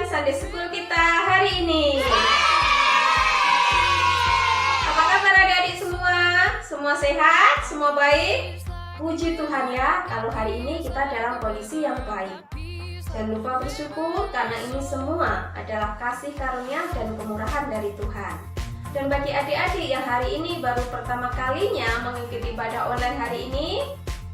Sunday School kita hari ini. Apa kabar adik-adik semua? Semua sehat? Semua baik? Puji Tuhan ya, kalau hari ini kita dalam kondisi yang baik. Jangan lupa bersyukur karena ini semua adalah kasih karunia dan kemurahan dari Tuhan. Dan bagi adik-adik yang hari ini baru pertama kalinya mengikuti ibadah online hari ini,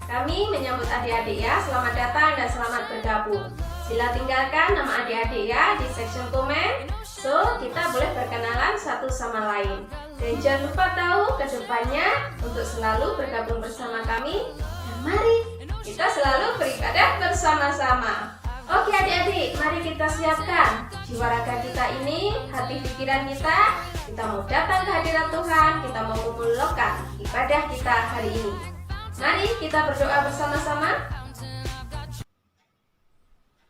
kami menyambut adik-adik ya, selamat datang dan selamat bergabung. Sila tinggalkan nama adik-adik ya di section komen, so kita boleh berkenalan satu sama lain. Dan jangan lupa tahu ke depannya untuk selalu bergabung bersama kami. Dan mari kita selalu beribadah bersama-sama. Oke adik-adik, mari kita siapkan jiwa raga kita ini, hati pikiran kita mau datang ke hadirat Tuhan, kita mau memulakan ibadah kita hari ini. Mari kita berdoa bersama-sama.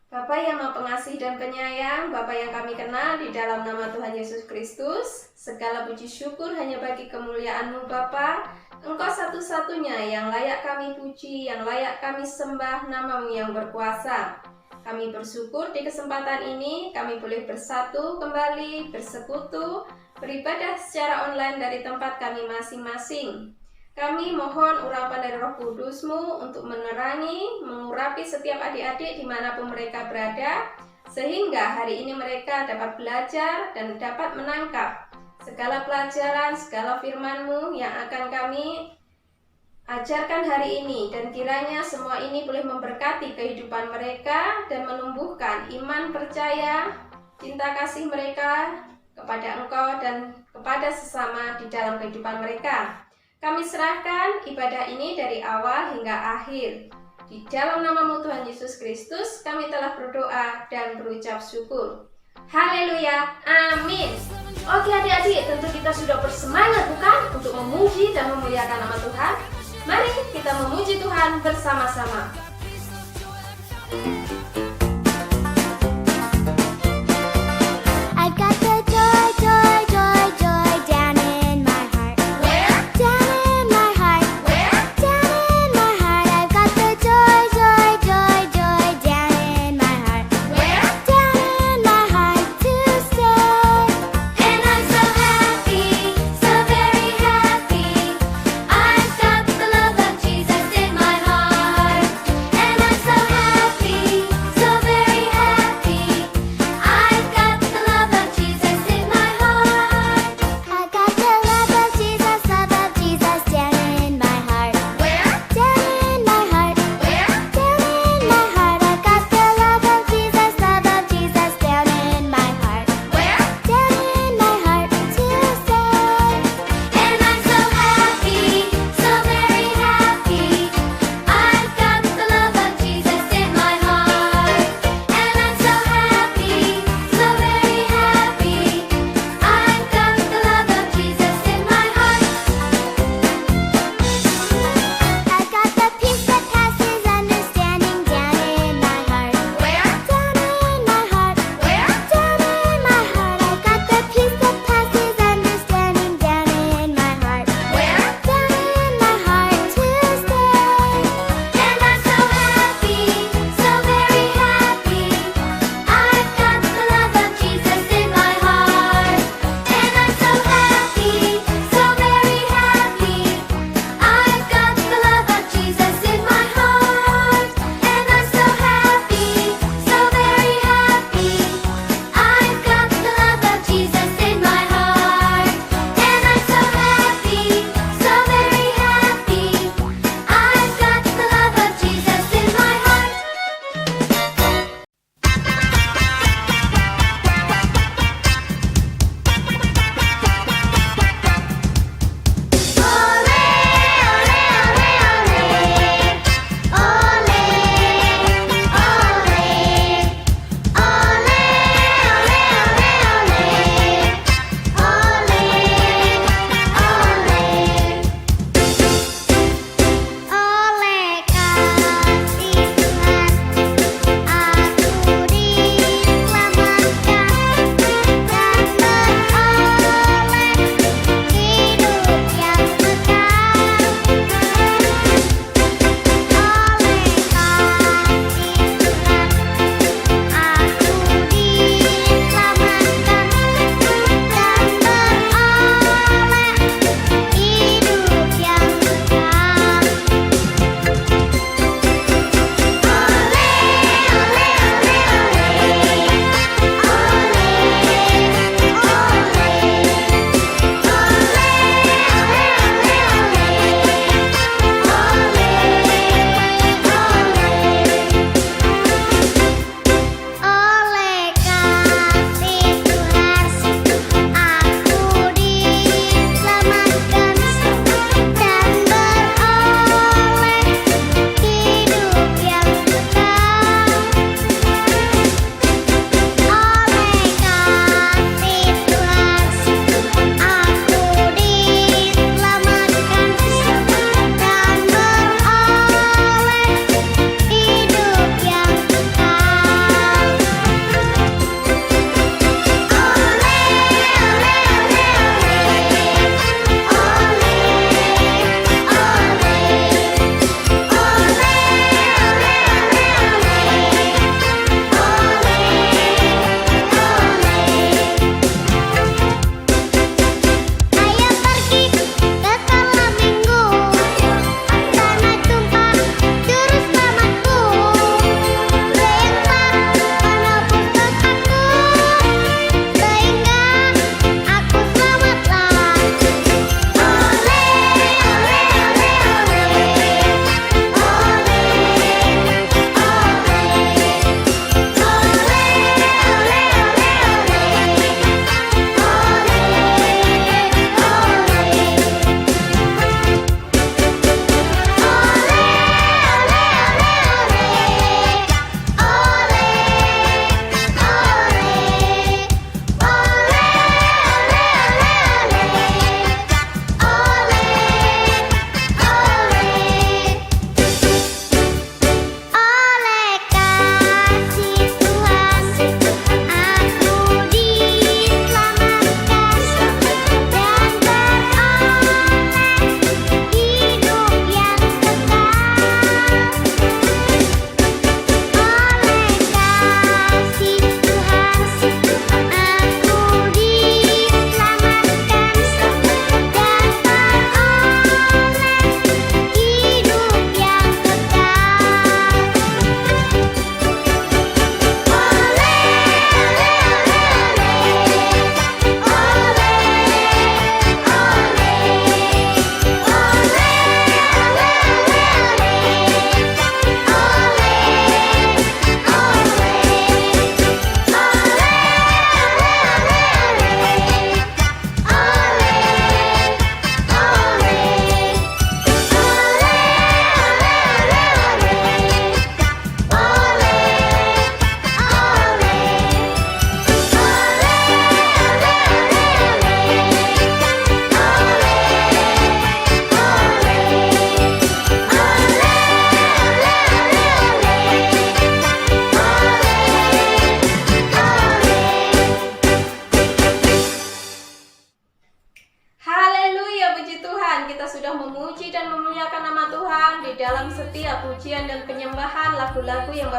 Bapa yang Maha Pengasih dan Penyayang, Bapa yang kami kenal di dalam nama Tuhan Yesus Kristus, segala puji syukur hanya bagi kemuliaan-Mu Bapa. Engkau satu-satunya yang layak kami puji, yang layak kami sembah, nama-Mu yang berkuasa. Kami bersyukur di kesempatan ini kami boleh bersatu kembali, bersekutu, beribadah secara online dari tempat kami masing-masing. Kami mohon urapan dari Roh Kudus-Mu untuk menerangi, mengurapi setiap adik-adik dimanapun mereka berada, sehingga hari ini mereka dapat belajar dan dapat menangkap segala pelajaran, segala firman-Mu yang akan kami ajarkan hari ini. Dan kiranya semua ini boleh memberkati kehidupan mereka dan menumbuhkan iman percaya, cinta kasih mereka kepada Engkau dan kepada sesama di dalam kehidupan mereka. Kami serahkan ibadah ini dari awal hingga akhir. Di dalam nama-Mu Tuhan Yesus Kristus kami telah berdoa dan berucap syukur. Haleluya, amin. Oke adik-adik, tentu kita sudah bersemangat bukan untuk memuji dan memuliakan nama Tuhan. Mari kita memuji Tuhan bersama-sama. So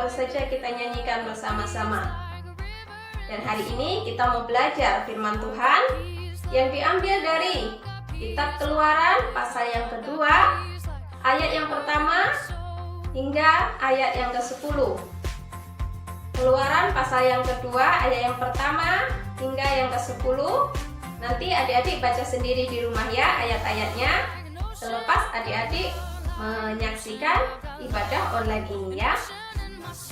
baru saja kita nyanyikan bersama-sama. Dan hari ini kita mau belajar firman Tuhan yang diambil dari Kitab Keluaran pasal yang kedua, ayat yang pertama hingga ayat yang ke-10. Keluaran pasal yang kedua, ayat yang pertama hingga yang ke-10. Nanti adik-adik baca sendiri di rumah ya ayat-ayatnya, selepas adik-adik menyaksikan ibadah online ini ya.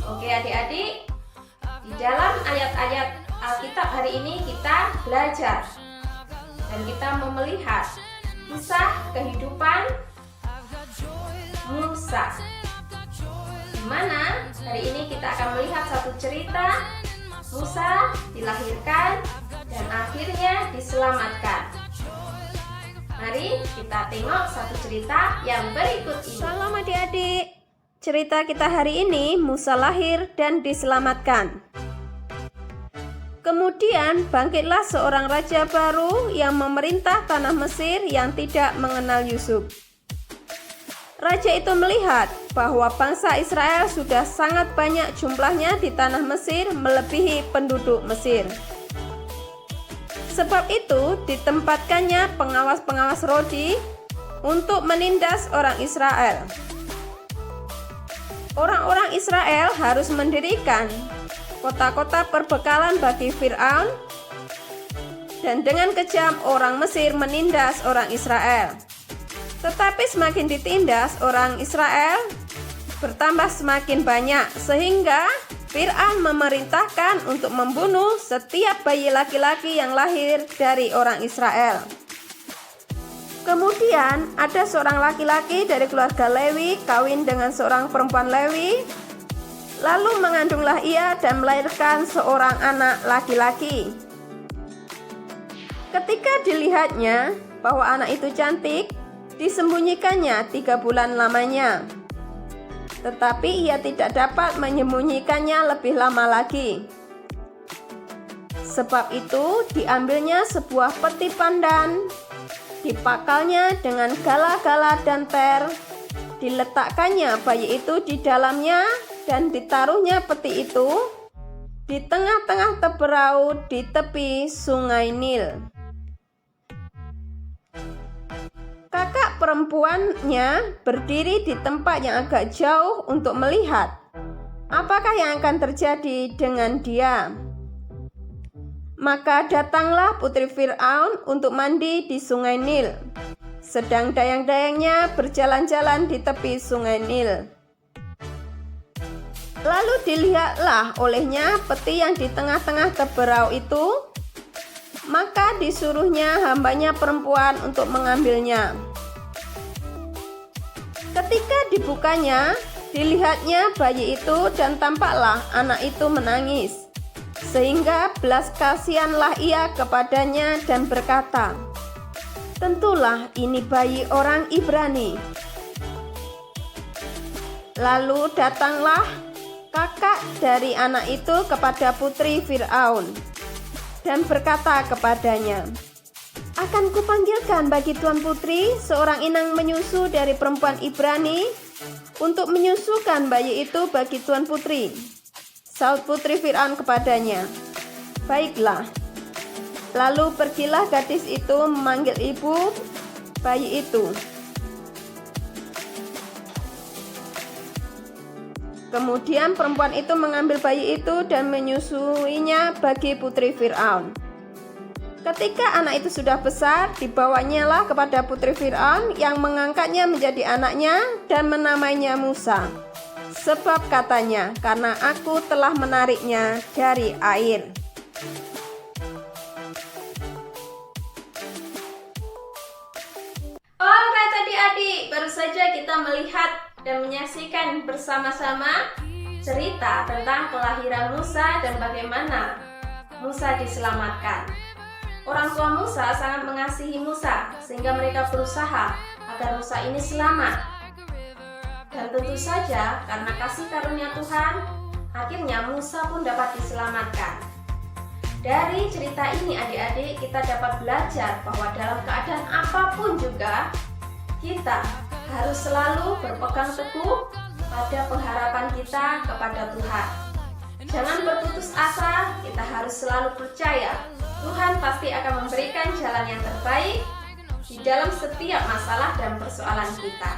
Oke adik-adik, di dalam ayat-ayat Alkitab hari ini kita belajar dan kita mau melihat kisah kehidupan Musa, di mana hari ini kita akan melihat satu cerita Musa dilahirkan dan akhirnya diselamatkan. Mari kita tengok satu cerita yang berikut ini. Salam adik-adik. Cerita kita hari ini Musa lahir dan diselamatkan. Kemudian bangkitlah seorang raja baru yang memerintah tanah Mesir yang tidak mengenal Yusuf. Raja itu melihat bahwa bangsa Israel sudah sangat banyak jumlahnya di tanah Mesir melebihi penduduk Mesir. Sebab itu ditempatkannya pengawas-pengawas rodi untuk menindas orang Israel. Orang-orang Israel harus mendirikan kota-kota perbekalan bagi Fir'aun, dan dengan kejam orang Mesir menindas orang Israel. Tetapi semakin ditindas orang Israel, bertambah semakin banyak, sehingga Fir'aun memerintahkan untuk membunuh setiap bayi laki-laki yang lahir dari orang Israel. Kemudian ada seorang laki-laki dari keluarga Lewi kawin dengan seorang perempuan Lewi, lalu mengandunglah ia dan melahirkan seorang anak laki-laki. Ketika dilihatnya bahwa anak itu cantik, disembunyikannya 3 bulan lamanya. Tetapi ia tidak dapat menyembunyikannya lebih lama lagi. Sebab itu diambilnya sebuah peti pandan, dipakalnya dengan gala-gala dan ter, diletakkannya bayi itu di dalamnya, dan ditaruhnya peti itu di tengah-tengah teberau di tepi sungai Nil. Kakak perempuannya berdiri di tempat yang agak jauh untuk melihat apakah yang akan terjadi dengan dia. Maka datanglah putri Fir'aun untuk mandi di sungai Nil, sedang dayang-dayangnya berjalan-jalan di tepi sungai Nil. Lalu dilihatlah olehnya peti yang di tengah-tengah teberau itu, maka disuruhnya hambanya perempuan untuk mengambilnya. Ketika dibukanya, dilihatnya bayi itu dan tampaklah anak itu menangis. Sehingga belas kasihanlah ia kepadanya dan berkata, "Tentulah ini bayi orang Ibrani." Lalu datanglah kakak dari anak itu kepada putri Fir'aun dan berkata kepadanya, "Akan kupanggilkan bagi Tuan Putri seorang inang menyusu dari perempuan Ibrani untuk menyusukan bayi itu bagi Tuan Putri." Saud putri Fir'aun kepadanya, "Baiklah." Lalu pergilah gadis itu memanggil ibu bayi itu. Kemudian perempuan itu mengambil bayi itu dan menyusuinya bagi putri Fir'aun. Ketika anak itu sudah besar, dibawanyalah kepada putri Fir'aun yang mengangkatnya menjadi anaknya dan menamainya Musa. Sebab katanya, "Karena aku telah menariknya dari air." Alright adik-adik, baru saja kita melihat dan menyaksikan bersama-sama cerita tentang kelahiran Musa dan bagaimana Musa diselamatkan. Orang tua Musa sangat mengasihi Musa sehingga mereka berusaha agar Musa ini selamat. Dan tentu saja karena kasih karunia Tuhan, akhirnya Musa pun dapat diselamatkan. Dari cerita ini adik-adik kita dapat belajar bahwa dalam keadaan apapun juga kita harus selalu berpegang teguh pada pengharapan kita kepada Tuhan. Jangan berputus asa, kita harus selalu percaya Tuhan pasti akan memberikan jalan yang terbaik di dalam setiap masalah dan persoalan kita.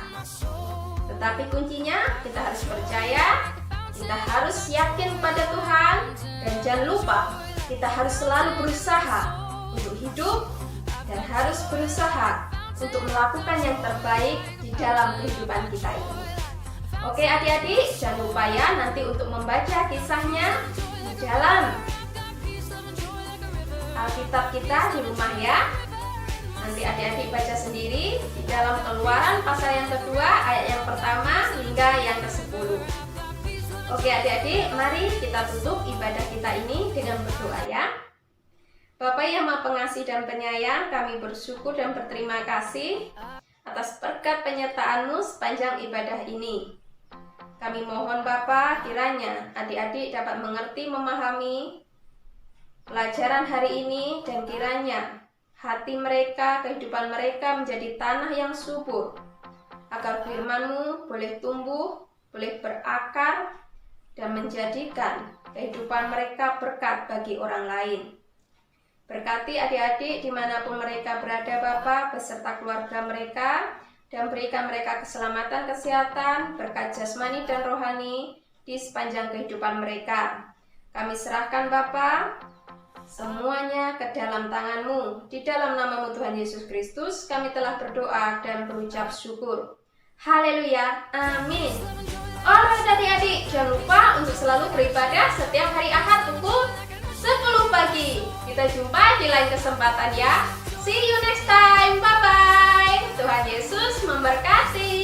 Tetapi kuncinya kita harus percaya, kita harus yakin pada Tuhan, dan jangan lupa kita harus selalu berusaha untuk hidup dan harus berusaha untuk melakukan yang terbaik di dalam kehidupan kita ini. Oke adik-adik, jangan lupa ya nanti untuk membaca kisahnya di dalam Alkitab kita di rumah ya. Nanti adik-adik baca sendiri di dalam Keluaran pasal yang kedua ayat yang pertama hingga yang ke-10. Oke adik-adik, mari kita tutup ibadah kita ini dengan berdoa ya. Bapa yang Maha Pengasih dan Penyayang, kami bersyukur dan berterima kasih atas berkat penyertaan-Mu sepanjang ibadah ini. Kami mohon Bapa, kiranya adik-adik dapat mengerti, memahami pelajaran hari ini, dan kiranya hati mereka, kehidupan mereka menjadi tanah yang subur, agar firman-Mu boleh tumbuh, boleh berakar, dan menjadikan kehidupan mereka berkat bagi orang lain. Berkati adik-adik dimanapun mereka berada Bapa, beserta keluarga mereka, dan berikan mereka keselamatan, kesehatan, berkat jasmani dan rohani di sepanjang kehidupan mereka. Kami serahkan Bapa semuanya ke dalam tangan-Mu. Di dalam nama-Mu Tuhan Yesus Kristus, kami telah berdoa dan berucap syukur. Haleluya, amin. Alright adik-adik, jangan lupa untuk selalu beribadah setiap hari Ahad pukul 10 pagi. Kita jumpa di lain kesempatan ya. See you next time, bye-bye. Tuhan Yesus memberkati.